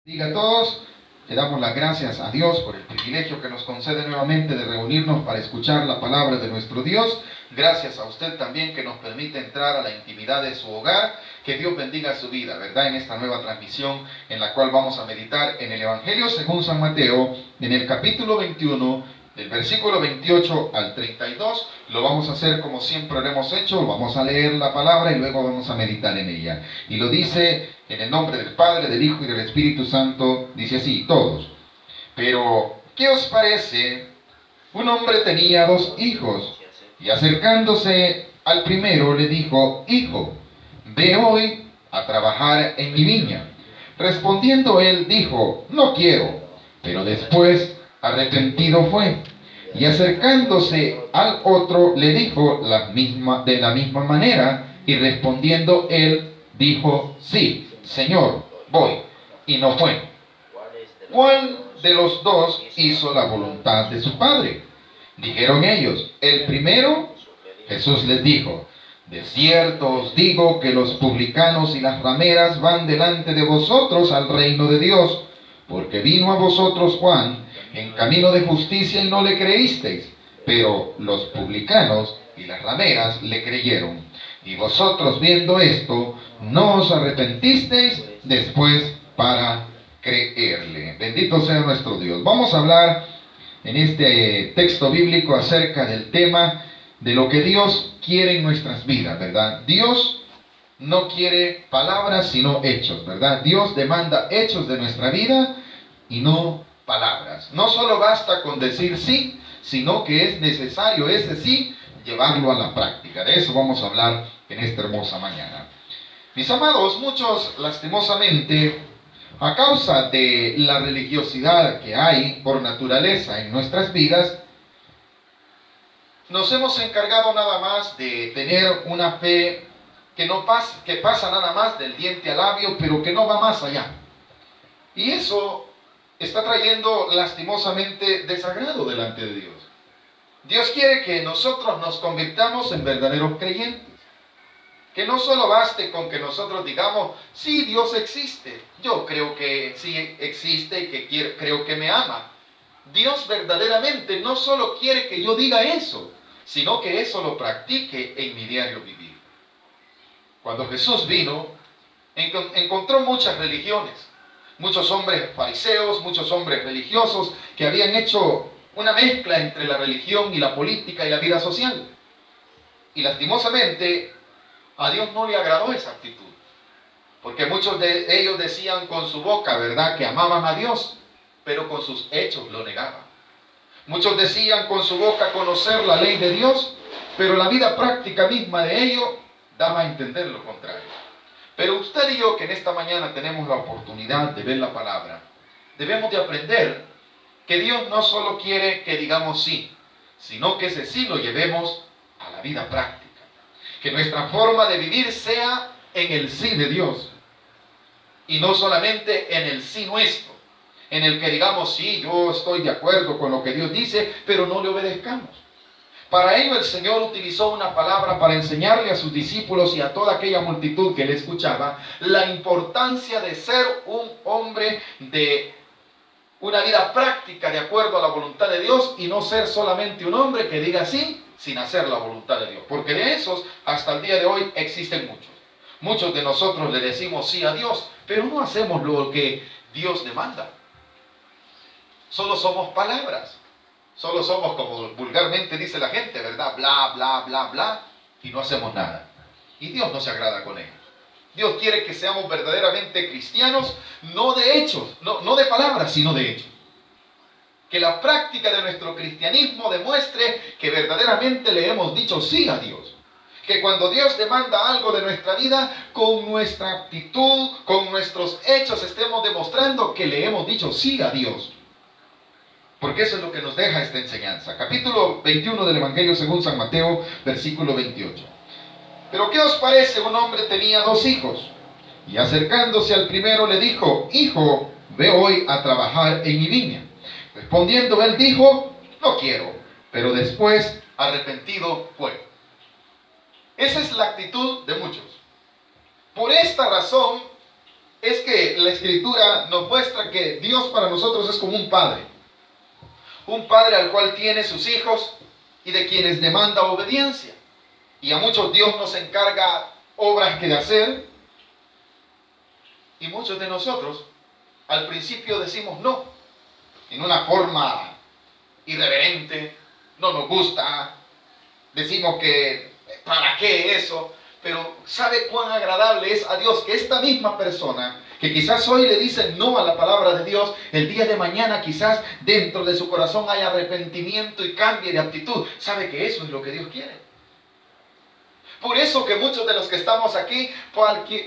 Diga a todos, le damos las gracias a Dios por el privilegio que nos concede nuevamente de reunirnos para escuchar la palabra de nuestro Dios. Gracias a usted también que nos permite entrar a la intimidad de su hogar. Que Dios bendiga su vida, ¿verdad? En esta nueva transmisión en la cual vamos a meditar en el Evangelio según San Mateo, en el capítulo 21, del versículo 28 al 32. Lo vamos a hacer como siempre lo hemos hecho. Vamos a leer la palabra y luego vamos a meditar en ella. Y lo dice en el nombre del Padre, del Hijo y del Espíritu Santo. Dice así, todos. Pero, ¿qué os parece? Un hombre tenía 2 hijos, y acercándose al primero le dijo: Hijo, ve hoy a trabajar en mi viña. Respondiendo él dijo: No quiero. Pero después arrepentido fue. Y acercándose al otro le dijo de la misma manera, y respondiendo él dijo: Sí, Señor, voy. Y no fue. ¿Cuál de los dos hizo la voluntad de su padre? Dijeron ellos: el primero. Jesús les dijo: de cierto os digo que los publicanos y las rameras van delante de vosotros al reino de Dios, porque vino a vosotros Juan en camino de justicia y no le creísteis, pero los publicanos y las rameras le creyeron. Y vosotros, viendo esto, no os arrepentisteis después para creerle. Bendito sea nuestro Dios. Vamos a hablar en este texto bíblico acerca del tema de lo que Dios quiere en nuestras vidas, ¿verdad? Dios no quiere palabras sino hechos, ¿verdad? Dios demanda hechos de nuestra vida y no palabras. No solo basta con decir sí, sino que es necesario ese sí llevarlo a la práctica. De eso vamos a hablar en esta hermosa mañana. Mis amados, muchos lastimosamente, a causa de la religiosidad que hay por naturaleza en nuestras vidas, nos hemos encargado nada más de tener una fe que pasa nada más del diente al labio, pero que no va más allá. Y eso está trayendo lastimosamente desagrado delante de Dios. Dios quiere que nosotros nos convirtamos en verdaderos creyentes. Que no solo baste con que nosotros digamos: sí, Dios existe, yo creo que sí existe y que creo que me ama. Dios verdaderamente no solo quiere que yo diga eso, sino que eso lo practique en mi diario vivir. Cuando Jesús vino, encontró muchas religiones, muchos hombres fariseos, muchos hombres religiosos que habían hecho una mezcla entre la religión y la política y la vida social. Y lastimosamente, a Dios no le agradó esa actitud, porque muchos de ellos decían con su boca, ¿verdad?, que amaban a Dios, pero con sus hechos lo negaban. Muchos decían con su boca conocer la ley de Dios, pero la vida práctica misma de ellos daba a entender lo contrario. Pero usted y yo, que en esta mañana tenemos la oportunidad de ver la palabra, debemos de aprender que Dios no solo quiere que digamos sí, sino que ese sí lo llevemos a la vida práctica. Que nuestra forma de vivir sea en el sí de Dios y no solamente en el sí nuestro, en el que digamos: sí, yo estoy de acuerdo con lo que Dios dice, pero no le obedezcamos. Para ello el Señor utilizó una palabra para enseñarle a sus discípulos y a toda aquella multitud que le escuchaba la importancia de ser un hombre de una vida práctica de acuerdo a la voluntad de Dios, y no ser solamente un hombre que diga sí sin hacer la voluntad de Dios. Porque de esos hasta el día de hoy existen muchos. Muchos de nosotros le decimos sí a Dios, pero no hacemos lo que Dios demanda. Solo somos palabras. Solo somos, como vulgarmente dice la gente, ¿verdad? Bla, bla, bla, bla. Y no hacemos nada. Y Dios no se agrada con ello. Dios quiere que seamos verdaderamente cristianos, no de hechos, no de palabras, sino de hechos. Que la práctica de nuestro cristianismo demuestre que verdaderamente le hemos dicho sí a Dios. Que cuando Dios demanda algo de nuestra vida, con nuestra actitud, con nuestros hechos, estemos demostrando que le hemos dicho sí a Dios. Porque eso es lo que nos deja esta enseñanza. Capítulo 21 del Evangelio según San Mateo, versículo 28. Pero ¿qué os parece? Un hombre tenía 2 hijos, y acercándose al primero le dijo: Hijo, ve hoy a trabajar en mi viña. Respondiendo él dijo: No quiero. Pero después arrepentido fue. Esa es la actitud de muchos. Por esta razón, es que la Escritura nos muestra que Dios para nosotros es como un padre al cual tiene sus hijos y de quienes demanda obediencia. Y a muchos Dios nos encarga obras que de hacer, y muchos de nosotros al principio decimos no, en una forma irreverente, no nos gusta, decimos que ¿para qué eso? Pero ¿sabe cuán agradable es a Dios que esta misma persona, que quizás hoy le dice no a la palabra de Dios, el día de mañana quizás dentro de su corazón haya arrepentimiento y cambie de actitud? ¿Sabe que eso es lo que Dios quiere? Por eso que muchos de los que estamos aquí,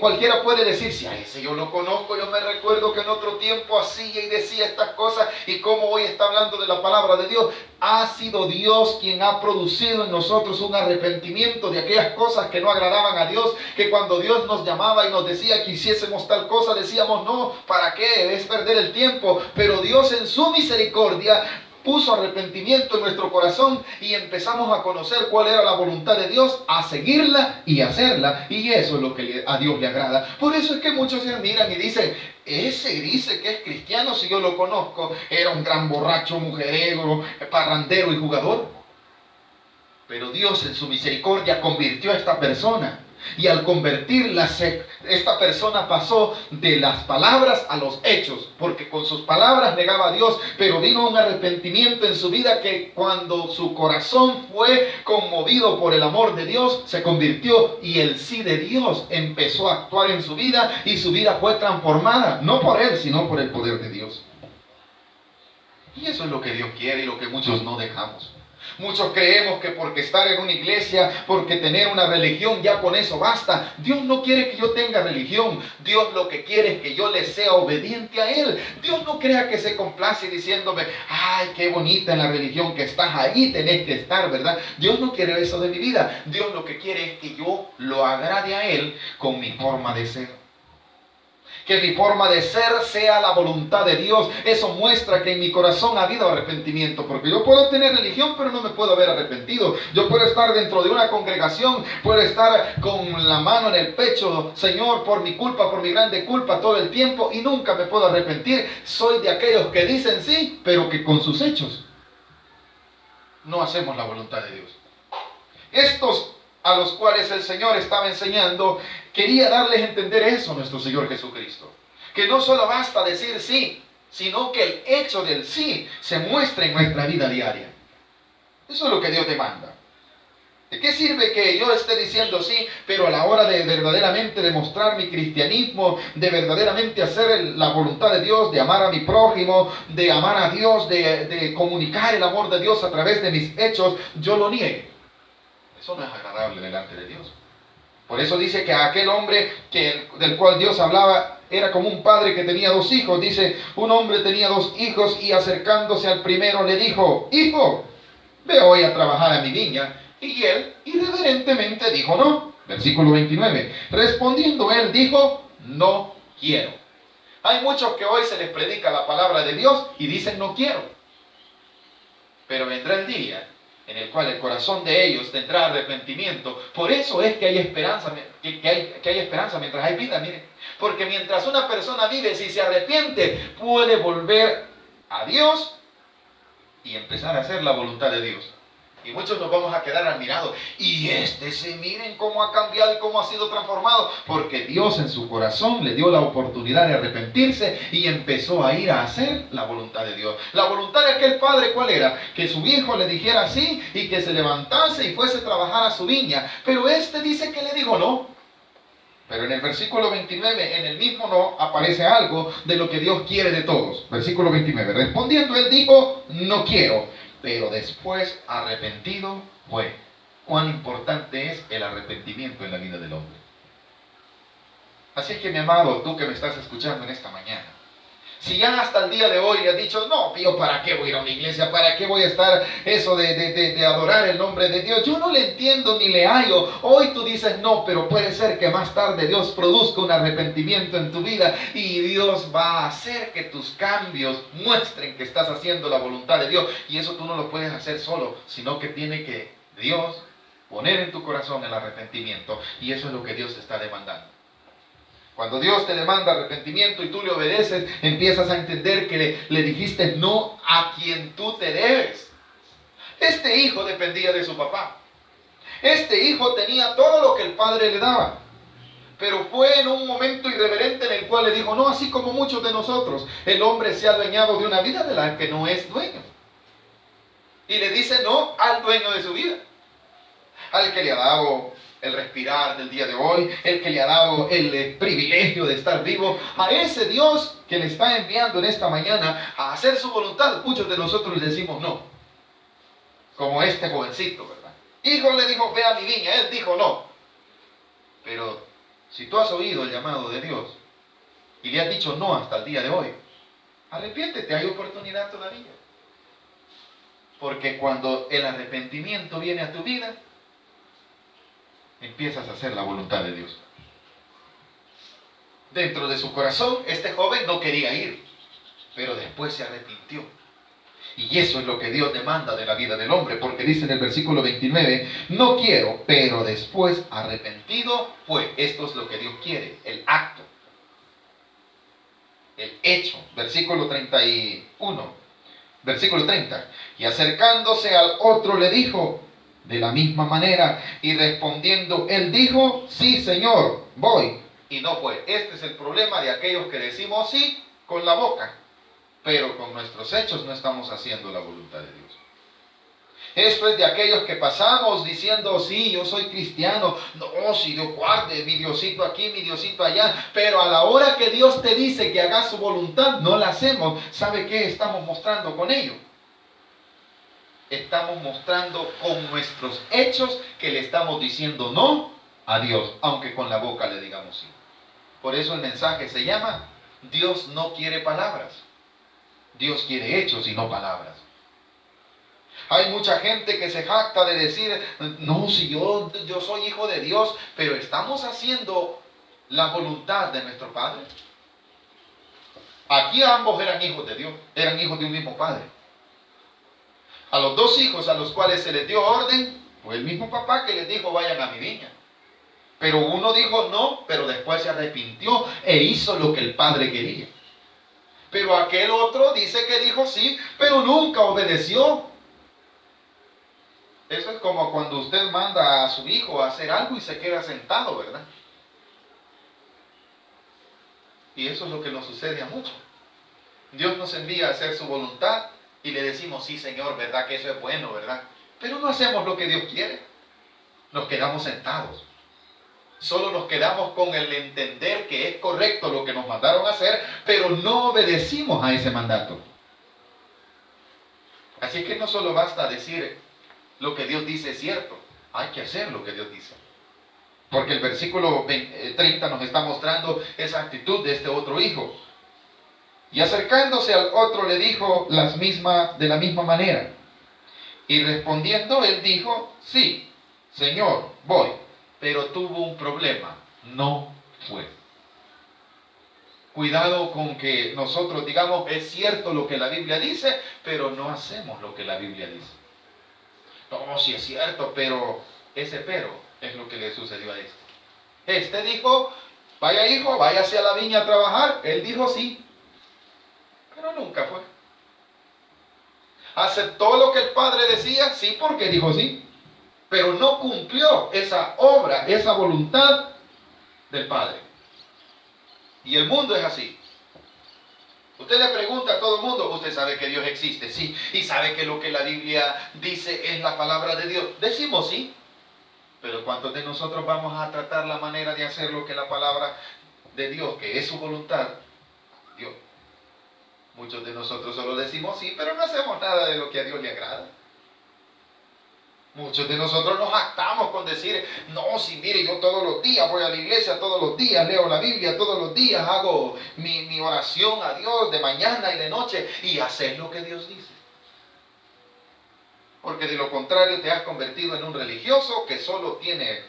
cualquiera puede decir, si a ese yo lo conozco, yo me recuerdo que en otro tiempo hacía y decía estas cosas, y como hoy está hablando de la palabra de Dios. Ha sido Dios quien ha producido en nosotros un arrepentimiento de aquellas cosas que no agradaban a Dios, que cuando Dios nos llamaba y nos decía que hiciésemos tal cosa, decíamos no, ¿para qué? Es perder el tiempo. Pero Dios en su misericordia puso arrepentimiento en nuestro corazón y empezamos a conocer cuál era la voluntad de Dios, a seguirla y hacerla, y eso es lo que a Dios le agrada. Por eso es que muchos se admiran y dicen, ese dice que es cristiano, si yo lo conozco, era un gran borracho, mujeriego, parrandero y jugador. Pero Dios en su misericordia convirtió a esta persona. Y al convertirla, esta persona pasó de las palabras a los hechos, porque con sus palabras negaba a Dios, pero vino un arrepentimiento en su vida que cuando su corazón fue conmovido por el amor de Dios, se convirtió y el sí de Dios empezó a actuar en su vida y su vida fue transformada, no por él, sino por el poder de Dios. Y eso es lo que Dios quiere y lo que muchos no dejamos. Muchos creemos que porque estar en una iglesia, porque tener una religión, ya con eso basta. Dios no quiere que yo tenga religión. Dios lo que quiere es que yo le sea obediente a Él. Dios no crea que se complace diciéndome, ay, qué bonita en la religión que estás, ahí tenés que estar, ¿verdad? Dios no quiere eso de mi vida. Dios lo que quiere es que yo lo agrade a Él con mi forma de ser. Que mi forma de ser sea la voluntad de Dios. Eso muestra que en mi corazón ha habido arrepentimiento. Porque yo puedo tener religión, pero no me puedo haber arrepentido. Yo puedo estar dentro de una congregación, puedo estar con la mano en el pecho, Señor, por mi culpa, por mi grande culpa todo el tiempo, y nunca me puedo arrepentir. Soy de aquellos que dicen sí, pero que con sus hechos no hacemos la voluntad de Dios. Estos a los cuales el Señor estaba enseñando, quería darles a entender eso nuestro Señor Jesucristo. Que no solo basta decir sí, sino que el hecho del sí se muestre en nuestra vida diaria. Eso es lo que Dios demanda. ¿De qué sirve que yo esté diciendo sí, pero a la hora de verdaderamente demostrar mi cristianismo, de verdaderamente hacer la voluntad de Dios, de amar a mi prójimo, de amar a Dios, de comunicar el amor de Dios a través de mis hechos, yo lo niegue? Eso no es agradable delante de Dios. Por eso dice que aquel hombre del cual Dios hablaba era como un padre que tenía dos hijos. Dice, un hombre tenía dos hijos y acercándose al primero le dijo, hijo, ve hoy a trabajar a mi viña. Y él irreverentemente dijo no. Versículo 29. Respondiendo él dijo, no quiero. Hay muchos que hoy se les predica la palabra de Dios y dicen no quiero. Pero vendrá el día en el cual el corazón de ellos tendrá arrepentimiento. Por eso es que hay esperanza, que hay esperanza mientras hay vida, miren. Porque mientras una persona vive, si se arrepiente, puede volver a Dios y empezar a hacer la voluntad de Dios. Y muchos nos vamos a quedar admirados. Y miren cómo ha cambiado y cómo ha sido transformado. Porque Dios en su corazón le dio la oportunidad de arrepentirse y empezó a ir a hacer la voluntad de Dios. La voluntad de aquel padre, ¿cuál era? Que su hijo le dijera sí y que se levantase y fuese a trabajar a su viña. Pero este dice que le dijo no. Pero en el versículo 29, en el mismo no, aparece algo de lo que Dios quiere de todos. Versículo 29. Respondiendo él dijo, no quiero. Pero después arrepentido fue. Cuán importante es el arrepentimiento en la vida del hombre. Así es que, mi amado, tú que me estás escuchando en esta mañana, si ya hasta el día de hoy le has dicho, no, yo para qué voy a ir a una iglesia, para qué voy a estar eso de adorar el nombre de Dios, yo no le entiendo ni le hallo. Hoy tú dices no, pero puede ser que más tarde Dios produzca un arrepentimiento en tu vida y Dios va a hacer que tus cambios muestren que estás haciendo la voluntad de Dios. Y eso tú no lo puedes hacer solo, sino que tiene que Dios poner en tu corazón el arrepentimiento, y eso es lo que Dios está demandando. Cuando Dios te demanda arrepentimiento y tú le obedeces, empiezas a entender que le dijiste no a quien tú te debes. Este hijo dependía de su papá. Este hijo tenía todo lo que el padre le daba. Pero fue en un momento irreverente en el cual le dijo, no, así como muchos de nosotros, el hombre se ha adueñado de una vida de la que no es dueño. Y le dice no al dueño de su vida. Al que le ha dado el respirar del día de hoy, el que le ha dado el privilegio de estar vivo, a ese Dios que le está enviando en esta mañana a hacer su voluntad. Muchos de nosotros le decimos no. Como este jovencito, ¿verdad? Hijo le dijo, ve a mi viña. Él dijo no. Pero si tú has oído el llamado de Dios y le has dicho no hasta el día de hoy, arrepiéntete, hay oportunidad todavía. Porque cuando el arrepentimiento viene a tu vida, empiezas a hacer la voluntad de Dios. Dentro de su corazón, este joven no quería ir, pero después se arrepintió. Y eso es lo que Dios demanda de la vida del hombre, porque dice en el versículo 29, no quiero, pero después arrepentido fue. Esto es lo que Dios quiere, el acto, el hecho. Versículo 31, versículo 30. Y acercándose al otro le dijo de la misma manera, y respondiendo él dijo, sí, Señor, voy. Y no fue. Este es el problema de aquellos que decimos sí con la boca, pero con nuestros hechos no estamos haciendo la voluntad de Dios. Esto es de aquellos que pasamos diciendo, sí, yo soy cristiano, no, si Dios guarde, mi Diosito aquí, mi Diosito allá, pero a la hora que Dios te dice que hagas su voluntad, no la hacemos. ¿Sabe qué estamos mostrando con ello? Estamos mostrando con nuestros hechos que le estamos diciendo no a Dios, aunque con la boca le digamos sí. Por eso el mensaje se llama, Dios no quiere palabras. Dios quiere hechos y no palabras. Hay mucha gente que se jacta de decir, no, si yo soy hijo de Dios, pero ¿estamos haciendo la voluntad de nuestro Padre? Aquí ambos eran hijos de Dios, eran hijos de un mismo Padre. A los dos hijos a los cuales se les dio orden, fue el mismo papá que les dijo, vayan a mi viña. Pero uno dijo no, pero después se arrepintió e hizo lo que el padre quería. Pero aquel otro dice que dijo sí, pero nunca obedeció. Eso es como cuando usted manda a su hijo a hacer algo y se queda sentado, ¿verdad? Y eso es lo que nos sucede a muchos. Dios nos envía a hacer su voluntad y le decimos, sí, Señor, ¿verdad que eso es bueno, verdad? Pero no hacemos lo que Dios quiere. Nos quedamos sentados. Solo nos quedamos con el entender que es correcto lo que nos mandaron a hacer, pero no obedecimos a ese mandato. Así que no solo basta decir lo que Dios dice es cierto, hay que hacer lo que Dios dice. Porque el versículo 30 nos está mostrando esa actitud de este otro hijo. Y acercándose al otro le dijo de la misma manera. Y respondiendo él dijo, sí, Señor, voy. Pero tuvo un problema, no fue. Cuidado con que nosotros digamos, es cierto lo que la Biblia dice, pero no hacemos lo que la Biblia dice. No, sí es cierto, pero ese pero es lo que le sucedió a este. Este dijo, vaya hijo, váyase a la viña a trabajar. Él dijo sí, pero nunca fue. Aceptó lo que el padre decía, sí, porque dijo sí. Pero no cumplió esa obra, esa voluntad del Padre. Y el mundo es así. Usted le pregunta a todo el mundo, usted sabe que Dios existe, sí, y sabe que lo que la Biblia dice es la palabra de Dios. Decimos sí, pero ¿cuántos de nosotros vamos a tratar la manera de hacer lo que la palabra de Dios, que es su voluntad, Dios? Muchos de nosotros solo decimos sí, pero no hacemos nada de lo que a Dios le agrada. Muchos de nosotros nos jactamos con decir, no, si mire, yo todos los días voy a la iglesia, todos los días leo la Biblia, todos los días hago mi oración a Dios de mañana y de noche, y hacer lo que Dios dice. Porque de lo contrario te has convertido en un religioso que solo tiene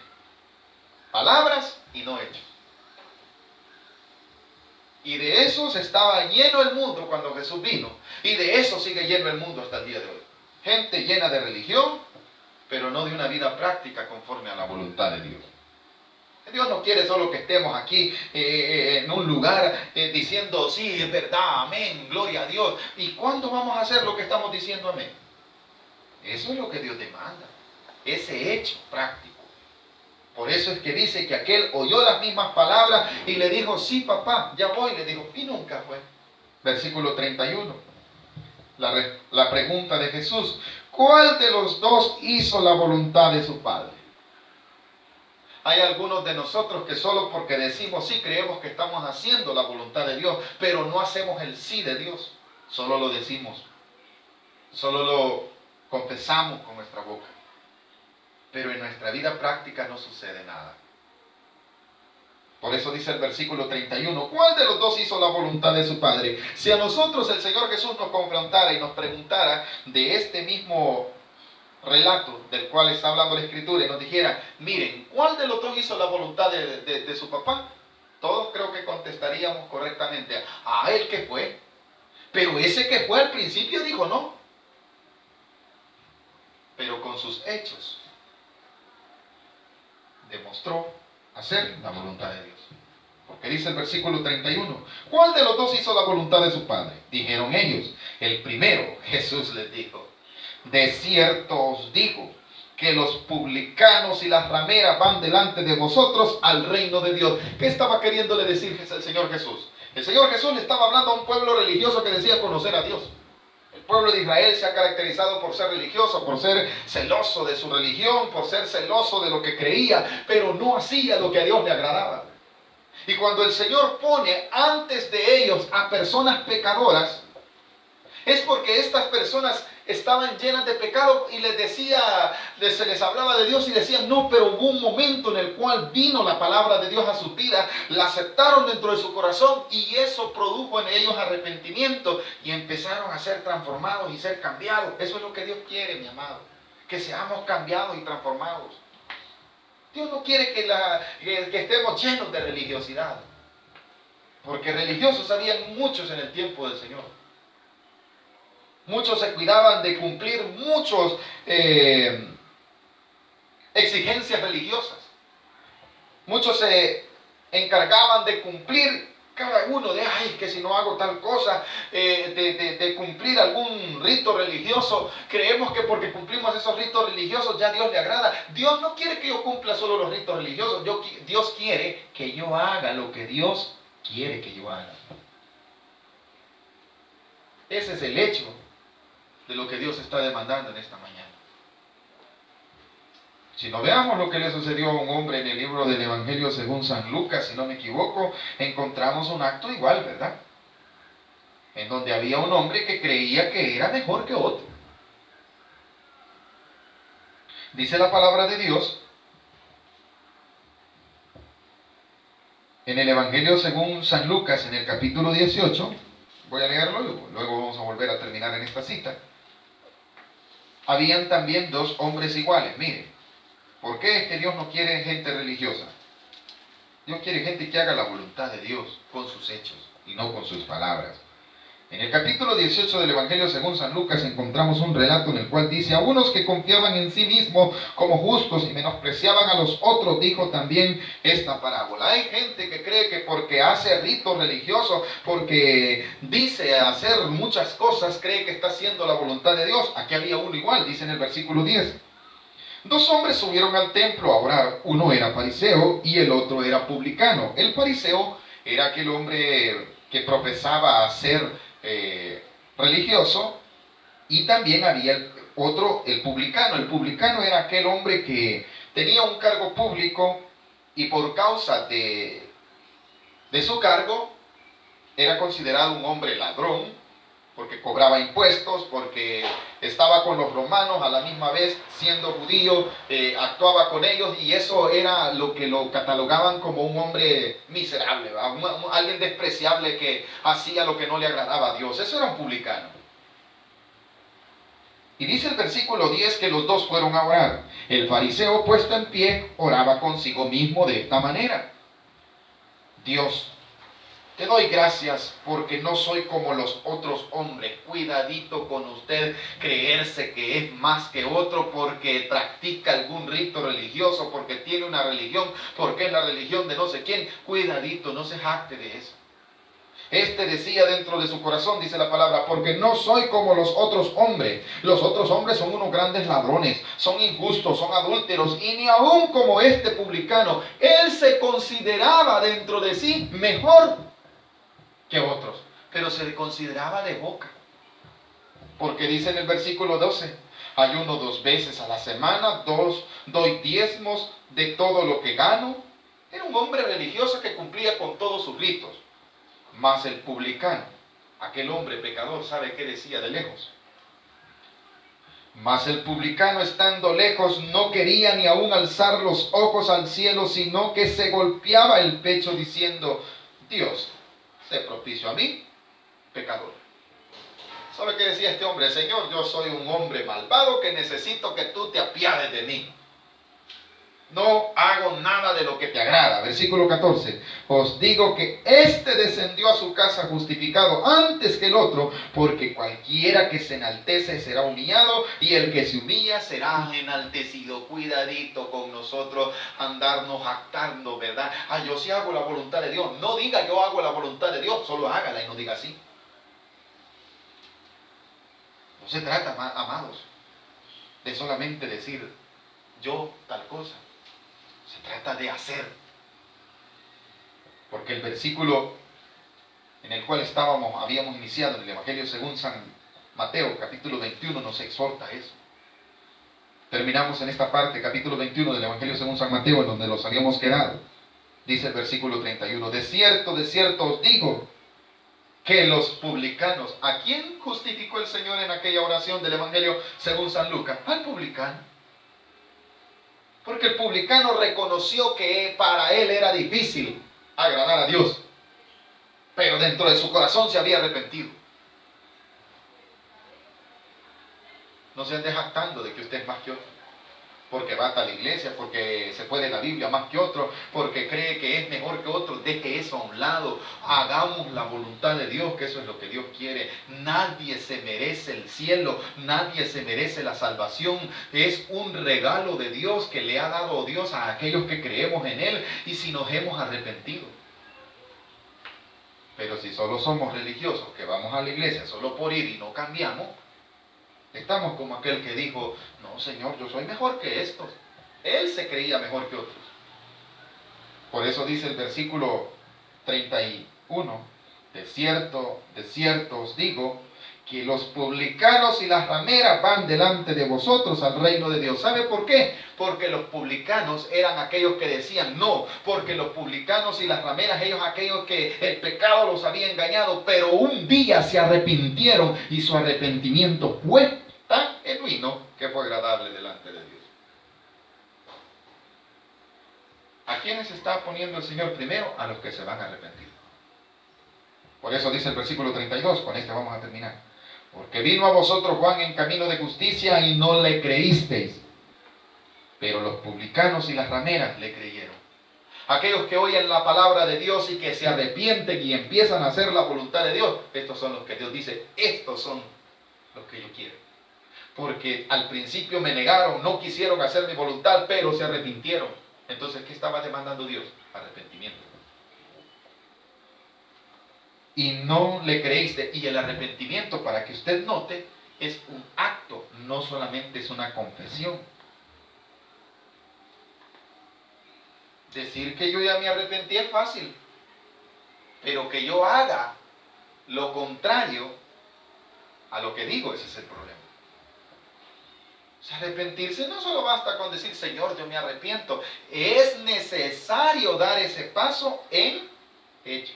palabras y no hechos. Y de esos estaba lleno el mundo cuando Jesús vino, y de eso sigue lleno el mundo hasta el día de hoy. Gente llena de religión, pero no de una vida práctica conforme a la voluntad de Dios. Dios no quiere solo que estemos aquí en un lugar diciendo, sí, es verdad, amén, gloria a Dios. ¿Y cuándo vamos a hacer lo que estamos diciendo amén? Eso es lo que Dios demanda, ese hecho práctico. Por eso es que dice que aquel oyó las mismas palabras y le dijo, sí, papá, ya voy. Le dijo, y nunca fue. Versículo 31. La pregunta de Jesús, ¿cuál de los dos hizo la voluntad de su Padre? Hay algunos de nosotros que solo porque decimos sí, creemos que estamos haciendo la voluntad de Dios, pero no hacemos el sí de Dios. Solo lo decimos, solo lo confesamos con nuestra boca, pero en nuestra vida práctica no sucede nada. Por eso dice el versículo 31, ¿cuál de los dos hizo la voluntad de su Padre? Si a nosotros el Señor Jesús nos confrontara y nos preguntara de este mismo relato del cual está hablando la Escritura y nos dijera, miren, ¿cuál de los dos hizo la voluntad de su papá? Todos creo que contestaríamos correctamente, a él que fue. Pero ese que fue al principio dijo no. Pero con sus hechos demostró hacer la voluntad de Dios. Porque dice el versículo 31, ¿cuál de los dos hizo la voluntad de su Padre? Dijeron ellos, el primero. Jesús les dijo, de cierto os digo que los publicanos y las rameras van delante de vosotros al reino de Dios. ¿Qué estaba queriéndole decir el Señor Jesús? El Señor Jesús le estaba hablando a un pueblo religioso que decía conocer a Dios. El pueblo de Israel se ha caracterizado por ser religioso, por ser celoso de su religión, por ser celoso de lo que creía, pero no hacía lo que a Dios le agradaba. Y cuando el Señor pone antes de ellos a personas pecadoras, es porque estas personas estaban llenas de pecado y se les hablaba de Dios y decían, no, pero hubo un momento en el cual vino la palabra de Dios a su vida, la aceptaron dentro de su corazón y eso produjo en ellos arrepentimiento y empezaron a ser transformados y ser cambiados. Eso es lo que Dios quiere, mi amado, que seamos cambiados y transformados. Dios no quiere que estemos llenos de religiosidad, porque religiosos habían muchos en el tiempo del Señor. Muchos se cuidaban de cumplir muchas exigencias religiosas. Muchos se encargaban de cumplir cada uno de, ay, que si no hago tal cosa, de cumplir algún rito religioso. Creemos que porque cumplimos esos ritos religiosos ya Dios le agrada. Dios no quiere que yo cumpla solo los ritos religiosos. Dios quiere que yo haga lo que Dios quiere que yo haga. Ese es el hecho de lo que Dios está demandando en esta mañana. Si no veamos lo que le sucedió a un hombre en el libro del Evangelio según San Lucas, si no me equivoco, encontramos un acto igual, ¿verdad? En donde había un hombre que creía que era mejor que otro. Dice la palabra de Dios en el Evangelio según San Lucas, en el capítulo 18, voy a leerlo, luego vamos a volver a terminar en esta cita. Habían también dos hombres iguales. Miren, ¿por qué es que Dios no quiere gente religiosa? Dios quiere gente que haga la voluntad de Dios con sus hechos y no con sus palabras. En el capítulo 18 del Evangelio según San Lucas encontramos un relato en el cual dice, a unos que confiaban en sí mismos como justos y menospreciaban a los otros, dijo también esta parábola. Hay gente que cree que porque hace ritos religiosos, porque dice hacer muchas cosas, cree que está haciendo la voluntad de Dios. Aquí había uno igual, dice en el versículo 10. Dos hombres subieron al templo a orar, uno era fariseo y el otro era publicano. El fariseo era aquel hombre que profesaba ser religioso, y también había el publicano. El publicano era aquel hombre que tenía un cargo público y por causa de su cargo era considerado un hombre ladrón, porque cobraba impuestos, porque estaba con los romanos, a la misma vez siendo judío, actuaba con ellos, y eso era lo que lo catalogaban como un hombre miserable, alguien despreciable que hacía lo que no le agradaba a Dios. Eso era un publicano. Y dice el versículo 10 que los dos fueron a orar. El fariseo, puesto en pie, oraba consigo mismo de esta manera: Dios, Te doy gracias porque no soy como los otros hombres. Cuidadito con usted creerse que es más que otro porque practica algún rito religioso, porque tiene una religión, porque es la religión de no sé quién. Cuidadito, no se jacte de eso. Este decía dentro de su corazón, dice la palabra, porque no soy como los otros hombres. Los otros hombres son unos grandes ladrones, son injustos, son adúlteros, y ni aun como este publicano. Él se consideraba dentro de sí mejor que otros, pero se le consideraba de boca. Porque dice en el versículo 12, ayuno 2 veces a la semana, doy diezmos de todo lo que gano. Era un hombre religioso que cumplía con todos sus ritos. Mas el publicano, aquel hombre pecador, ¿sabe qué decía de lejos? Mas el publicano, estando lejos, no quería ni aún alzar los ojos al cielo, sino que se golpeaba el pecho diciendo: Dios, sé propicio a mí, pecador. ¿Sabe qué decía este hombre? Señor, yo soy un hombre malvado que necesito que tú te apiades de mí. No hago nada de lo que te agrada. Versículo 14. Os digo que éste descendió a su casa justificado antes que el otro, porque cualquiera que se enaltece será humillado, y el que se humilla será enaltecido. Cuidadito con nosotros andarnos jactando, ¿verdad? Yo sí hago la voluntad de Dios. No diga yo hago la voluntad de Dios, solo hágala y no diga así. No se trata, amados, de solamente decir yo tal cosa. Se trata de hacer. Porque el versículo en el cual habíamos iniciado en el Evangelio según San Mateo, capítulo 21, nos exhorta a eso. Terminamos en esta parte, capítulo 21 del Evangelio según San Mateo, en donde los habíamos quedado. Dice el versículo 31, de cierto os digo, que los publicanos, ¿a quién justificó el Señor en aquella oración del Evangelio según San Lucas? Al publicano. Porque el publicano reconoció que para él era difícil agradar a Dios, pero dentro de su corazón se había arrepentido. No se ande jactando de que usted es más que otro, porque va a tal iglesia, porque se puede la Biblia más que otro, porque cree que es mejor que otro. Deje eso a un lado, hagamos la voluntad de Dios, que eso es lo que Dios quiere. Nadie se merece el cielo, nadie se merece la salvación. Es un regalo de Dios que le ha dado Dios a aquellos que creemos en Él y si nos hemos arrepentido. Pero si solo somos religiosos, que vamos a la iglesia solo por ir y no cambiamos, estamos como aquel que dijo: no, Señor, yo soy mejor que estos. Él se creía mejor que otros. Por eso dice el versículo 31, de cierto os digo, que los publicanos y las rameras van delante de vosotros al reino de Dios. ¿Sabe por qué? Porque los publicanos eran aquellos que decían no, porque los publicanos y las rameras, ellos aquellos que el pecado los había engañado, pero un día se arrepintieron y su arrepentimiento fue tan genuino que fue agradable delante de Dios. ¿A quiénes está poniendo el Señor primero? A los que se van a arrepentir. Por eso dice el versículo 32, con este vamos a terminar. Porque vino a vosotros Juan en camino de justicia y no le creísteis, pero los publicanos y las rameras le creyeron. Aquellos que oyen la palabra de Dios y que se arrepienten y empiezan a hacer la voluntad de Dios, estos son los que Dios dice: estos son los que yo quiero. Porque al principio me negaron, no quisieron hacer mi voluntad, pero se arrepintieron. Entonces, ¿qué estaba demandando Dios? Arrepentimiento. Y no le creíste. Y el arrepentimiento, para que usted note, es un acto, no solamente es una confesión. Decir que yo ya me arrepentí es fácil, pero que yo haga lo contrario a lo que digo, ese es el problema. O sea, arrepentirse no solo basta con decir: Señor, yo me arrepiento. Es necesario dar ese paso en hecho.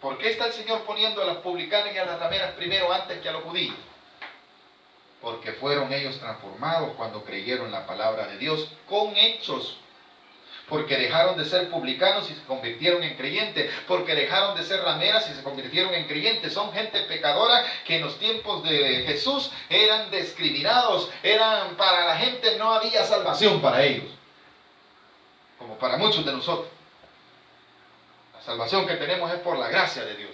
¿Por qué está el Señor poniendo a los publicanos y a las rameras primero antes que a los judíos? Porque fueron ellos transformados cuando creyeron la palabra de Dios con hechos. Porque dejaron de ser publicanos y se convirtieron en creyentes. Porque dejaron de ser rameras y se convirtieron en creyentes. Son gente pecadora que en los tiempos de Jesús eran discriminados. Para la gente no había salvación para ellos, como para muchos de nosotros. La salvación que tenemos es por la gracia de Dios.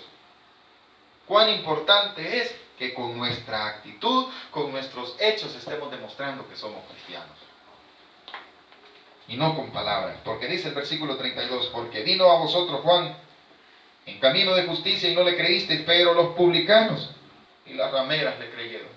Cuán importante es que con nuestra actitud, con nuestros hechos, estemos demostrando que somos cristianos. Y no con palabras. Porque dice el versículo 32, porque vino a vosotros Juan en camino de justicia y no le creísteis, pero los publicanos y las rameras le creyeron.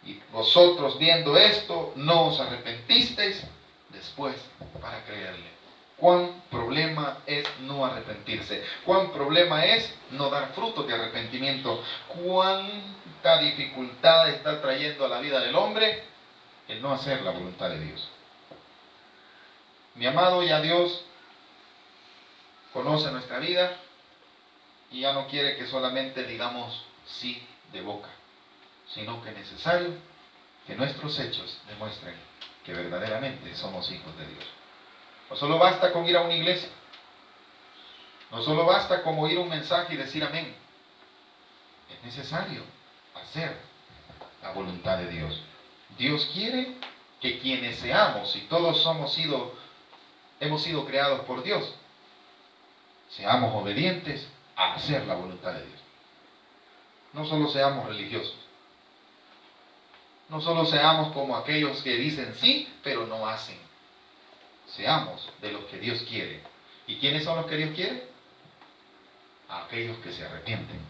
Y vosotros viendo esto, no os arrepentisteis después para creerle. Cuán problema es no arrepentirse. Cuán problema es no dar frutos de arrepentimiento. Cuánta dificultad está trayendo a la vida del hombre el no hacer la voluntad de Dios. Mi amado, ya Dios conoce nuestra vida y ya no quiere que solamente digamos sí de boca, sino que es necesario que nuestros hechos demuestren que verdaderamente somos hijos de Dios. No solo basta con ir a una iglesia, no solo basta con oír un mensaje y decir amén. Es necesario hacer la voluntad de Dios. Dios quiere que quienes seamos, y todos hemos sido creados por Dios, seamos obedientes a hacer la voluntad de Dios. No solo seamos religiosos, no solo seamos como aquellos que dicen sí, pero no hacen. Seamos de los que Dios quiere. ¿Y quiénes son los que Dios quiere? Aquellos que se arrepienten,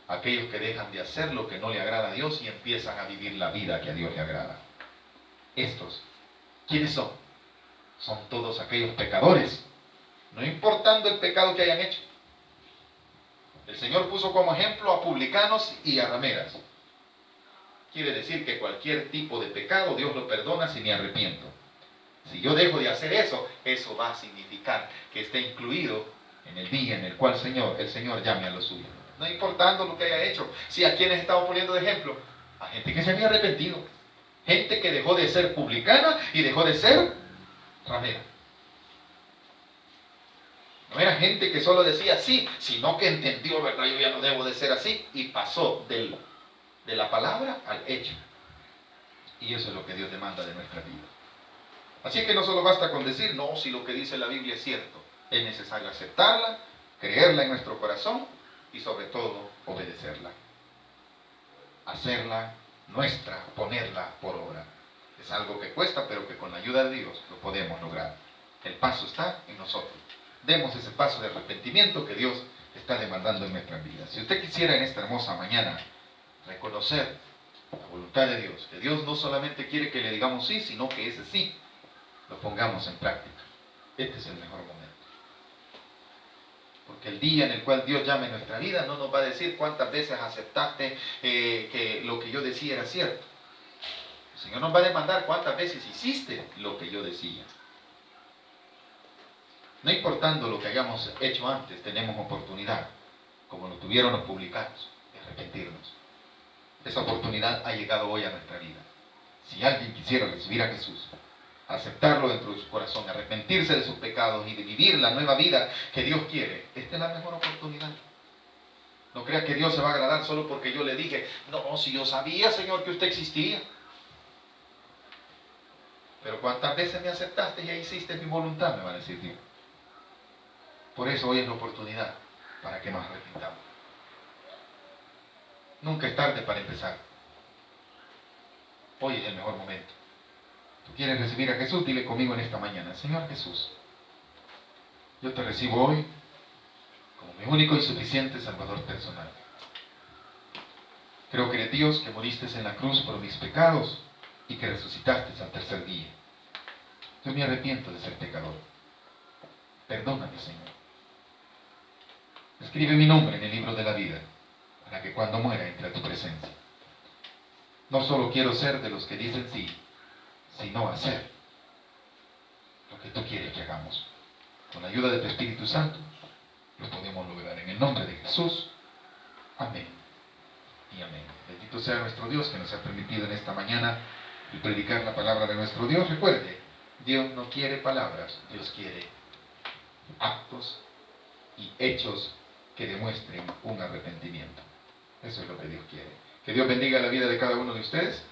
aquellos que dejan de hacer lo que no le agrada a Dios y empiezan a vivir la vida que a Dios le agrada. Estos, ¿quiénes son? Son todos aquellos pecadores, no importando el pecado que hayan hecho. El Señor puso como ejemplo a publicanos y a rameras. Quiere decir que cualquier tipo de pecado Dios lo perdona si me arrepiento. Si yo dejo de hacer eso, eso va a significar que esté incluido en el día en el cual el Señor llame a los suyos. No importando lo que haya hecho. Si a quienes estamos poniendo de ejemplo, a gente que se había arrepentido, gente que dejó de ser publicana y dejó de ser ramera. No era gente que solo decía sí, sino que entendió, ¿verdad? Yo ya no debo de ser así, y pasó de la palabra al hecho. Y eso es lo que Dios demanda de nuestra vida. Así que no solo basta con decir, no, si lo que dice la Biblia es cierto. Es necesario aceptarla, creerla en nuestro corazón y sobre todo obedecerla. Hacerla nuestra, ponerla por obra. Es algo que cuesta, pero que con la ayuda de Dios lo podemos lograr. El paso está en nosotros. Demos ese paso de arrepentimiento que Dios está demandando en nuestras vidas. Si usted quisiera en esta hermosa mañana reconocer la voluntad de Dios, que Dios no solamente quiere que le digamos sí, sino que ese sí lo pongamos en práctica. Este es el mejor momento. Porque el día en el cual Dios llame a nuestra vida no nos va a decir cuántas veces aceptaste que lo que yo decía era cierto. El Señor nos va a demandar cuántas veces hiciste lo que yo decía. No importando lo que hayamos hecho antes, tenemos oportunidad, como lo tuvieron los publicanos, de arrepentirnos. Esa oportunidad ha llegado hoy a nuestra vida. Si alguien quisiera recibir a Jesús, aceptarlo dentro de su corazón, arrepentirse de sus pecados y de vivir la nueva vida que Dios quiere, esta es la mejor oportunidad. No crea que Dios se va a agradar solo porque yo le dije, no, si yo sabía, Señor, que usted existía. Pero ¿cuántas veces me aceptaste y ya hiciste mi voluntad? Me va a decir Dios. Por eso hoy es la oportunidad para que nos arrepintamos. Nunca es tarde para empezar. Hoy es el mejor momento. ¿Tú quieres recibir a Jesús? Dile conmigo en esta mañana, Señor Jesús, yo te recibo hoy como mi único y suficiente Salvador personal. Creo que eres Dios, que moriste en la cruz por mis pecados y que resucitaste al tercer día. Yo me arrepiento de ser pecador. Perdóname, Señor. Escribe mi nombre en el libro de la vida, para que cuando muera entre a tu presencia. No solo quiero ser de los que dicen sí, sino hacer lo que tú quieres que hagamos. Con la ayuda de tu Espíritu Santo, lo podemos lograr. En el nombre de Jesús. Amén y amén. Bendito sea nuestro Dios que nos ha permitido en esta mañana el predicar la palabra de nuestro Dios. Recuerde, Dios no quiere palabras, Dios quiere actos y hechos que demuestren un arrepentimiento. Eso es lo que Dios quiere. Que Dios bendiga la vida de cada uno de ustedes.